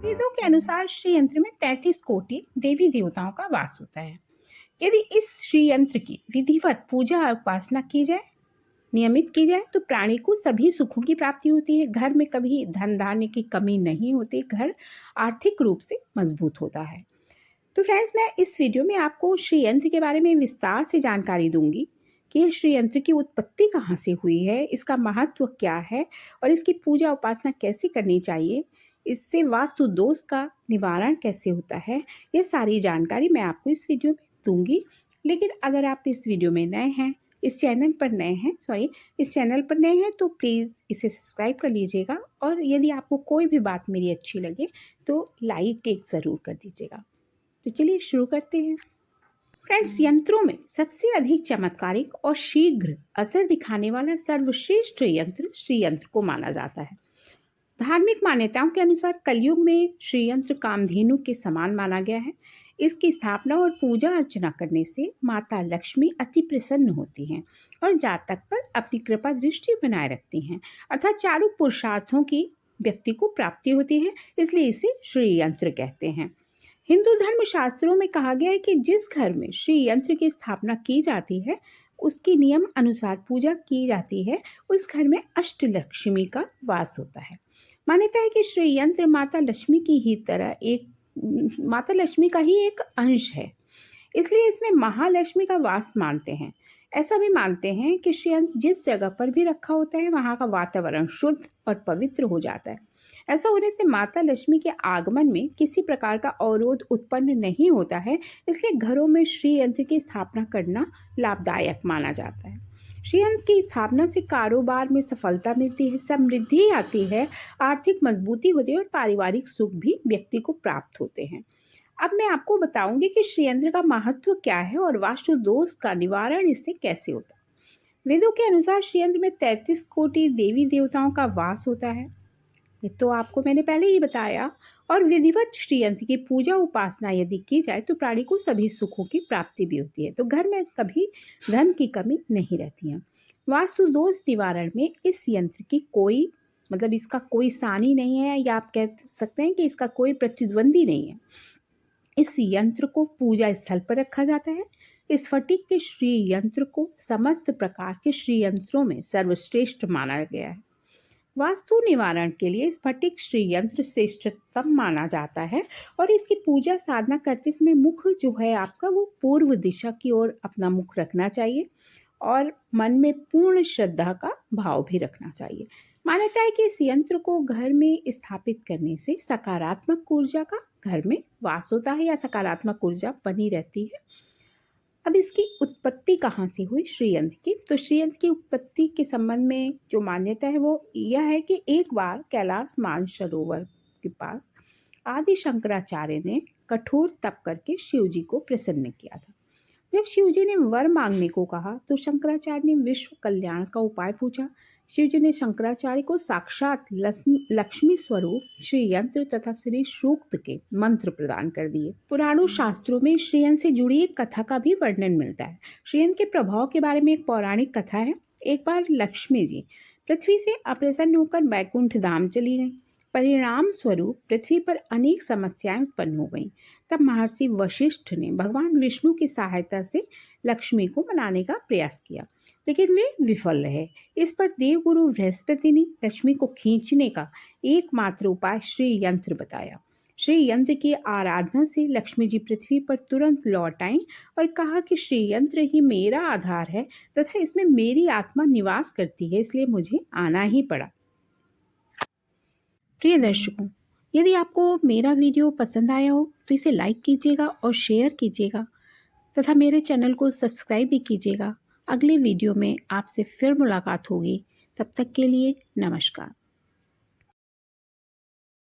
वेदों के अनुसार श्री यंत्र में 33 कोटि देवी देवताओं का वास होता है। यदि इस श्री यंत्र की विधिवत पूजा और उपासना की जाए, नियमित की जाए, तो प्राणी को सभी सुखों की प्राप्ति होती है। घर में कभी धन धान्य की कमी नहीं होती, घर आर्थिक रूप से मजबूत होता है। तो फ्रेंड्स, मैं इस वीडियो में आपको श्री यंत्र के बारे में विस्तार से जानकारी दूंगी कि यह श्री यंत्र की उत्पत्ति कहाँ से हुई है, इसका महत्व क्या है और इसकी पूजा उपासना कैसे करनी चाहिए, इससे वास्तु दोष का निवारण कैसे होता है। यह सारी जानकारी मैं आपको इस वीडियो में दूंगी। लेकिन अगर आप इस वीडियो में नए हैं, इस चैनल पर नए हैं तो प्लीज़ इसे सब्सक्राइब कर लीजिएगा और यदि आपको कोई भी बात मेरी अच्छी लगे तो लाइक एक ज़रूर कर दीजिएगा। तो चलिए शुरू करते हैं। फ्रेंड्स, यंत्रों में सबसे अधिक चमत्कारिक और शीघ्र असर दिखाने वाला सर्वश्रेष्ठ यंत्र श्री यंत्र को माना जाता है। धार्मिक मान्यताओं के अनुसार कलयुग में श्री यंत्र कामधेनु के समान माना गया है। इसकी स्थापना और पूजा अर्चना करने से माता लक्ष्मी अति प्रसन्न होती हैं और जातक पर अपनी कृपा दृष्टि बनाए रखती हैं, अर्थात चारों पुरुषार्थों की व्यक्ति को प्राप्ति होती है, इसलिए इसे श्री यंत्र कहते हैं। हिंदू धर्म शास्त्रों में कहा गया है कि जिस घर में श्री यंत्र की स्थापना की जाती है, उसकी नियम अनुसार पूजा की जाती है, उस घर में अष्टलक्ष्मी का वास होता है। मान्यता है कि श्री यंत्र माता लक्ष्मी का ही एक अंश है, इसलिए इसमें महालक्ष्मी का वास मानते हैं। ऐसा भी मानते हैं कि श्री यंत्र जिस जगह पर भी रखा होता है, वहाँ का वातावरण शुद्ध और पवित्र हो जाता है। ऐसा होने से माता लक्ष्मी के आगमन में किसी प्रकार का अवरोध उत्पन्न नहीं होता है, इसलिए घरों में श्री यंत्र की स्थापना करना लाभदायक माना जाता है। श्री यंत्र की स्थापना से कारोबार में सफलता मिलती है, समृद्धि आती है, आर्थिक मजबूती होती है और पारिवारिक सुख भी व्यक्ति को प्राप्त होते हैं। अब मैं आपको बताऊंगी कि श्री यंत्र का महत्व क्या है और वास्तु दोष का निवारण इससे कैसे होता है। वेदों के अनुसार श्री यंत्र में 33 कोटि देवी देवताओं का वास होता है, ये तो आपको मैंने पहले ही बताया। और विधिवत श्री यंत्र की पूजा उपासना यदि की जाए तो प्राणी को सभी सुखों की प्राप्ति भी होती है, तो घर में कभी धन की कमी नहीं रहती है। वास्तु दोष निवारण में इस यंत्र की इसका कोई सानी नहीं है, या आप कह सकते हैं कि इसका कोई प्रतिद्वंदी नहीं है। इस यंत्र को पूजा स्थल पर रखा जाता है। इस स्फटिक के श्री यंत्र को समस्त प्रकार के श्री यंत्रों में सर्वश्रेष्ठ माना गया है। वास्तु निवारण के लिए स्फटिक श्री यंत्र श्रेष्ठतम माना जाता है और इसकी पूजा साधना करते समय मुख जो है आपका, वो पूर्व दिशा की ओर अपना मुख रखना चाहिए और मन में पूर्ण श्रद्धा का भाव भी रखना चाहिए। मान्यता है कि इस यंत्र को घर में स्थापित करने से सकारात्मक ऊर्जा का घर में वास होता है या सकारात्मक ऊर्जा बनी रहती है। अब इसकी उत्पत्ति कहाँ से हुई श्री यंत्र की? तो श्री यंत्र की उत्पत्ति के संबंध में जो मान्यता है वो यह है कि एक बार कैलाश मानसरोवर के पास आदि शंकराचार्य ने कठोर तप करके शिव जी को प्रसन्न किया था। जब शिव जी ने वर मांगने को कहा तो शंकराचार्य ने विश्व कल्याण का उपाय पूछा। शिव जी ने शंकराचार्य को साक्षात लक्ष्मी स्वरूप श्री यंत्र तथा श्री सूक्त के मंत्र प्रदान कर दिए। पुराणों शास्त्रों में श्री यंत्र से जुड़ी एक कथा का भी वर्णन मिलता है। श्री यंत्र के प्रभाव के बारे में एक पौराणिक कथा है। एक बार लक्ष्मी जी पृथ्वी से अप्रसन्न होकर बैकुंठ धाम चली गई। परिणाम स्वरूप पृथ्वी पर अनेक समस्याएं उत्पन्न हो गईं। तब महर्षि वशिष्ठ ने भगवान विष्णु की सहायता से लक्ष्मी को मनाने का प्रयास किया, लेकिन वे विफल रहे। इस पर देवगुरु बृहस्पति ने लक्ष्मी को खींचने का एकमात्र उपाय श्री यंत्र बताया। श्री यंत्र की आराधना से लक्ष्मी जी पृथ्वी पर तुरंत लौट आईं और कहा कि श्री यंत्र ही मेरा आधार है तथा इसमें मेरी आत्मा निवास करती है, इसलिए मुझे आना ही पड़ा। प्रिय दर्शकों, यदि आपको मेरा वीडियो पसंद आया हो तो इसे लाइक कीजिएगा और शेयर कीजिएगा तथा मेरे चैनल को सब्सक्राइब भी कीजिएगा। अगले वीडियो में आपसे फिर मुलाकात होगी। तब तक के लिए नमस्कार।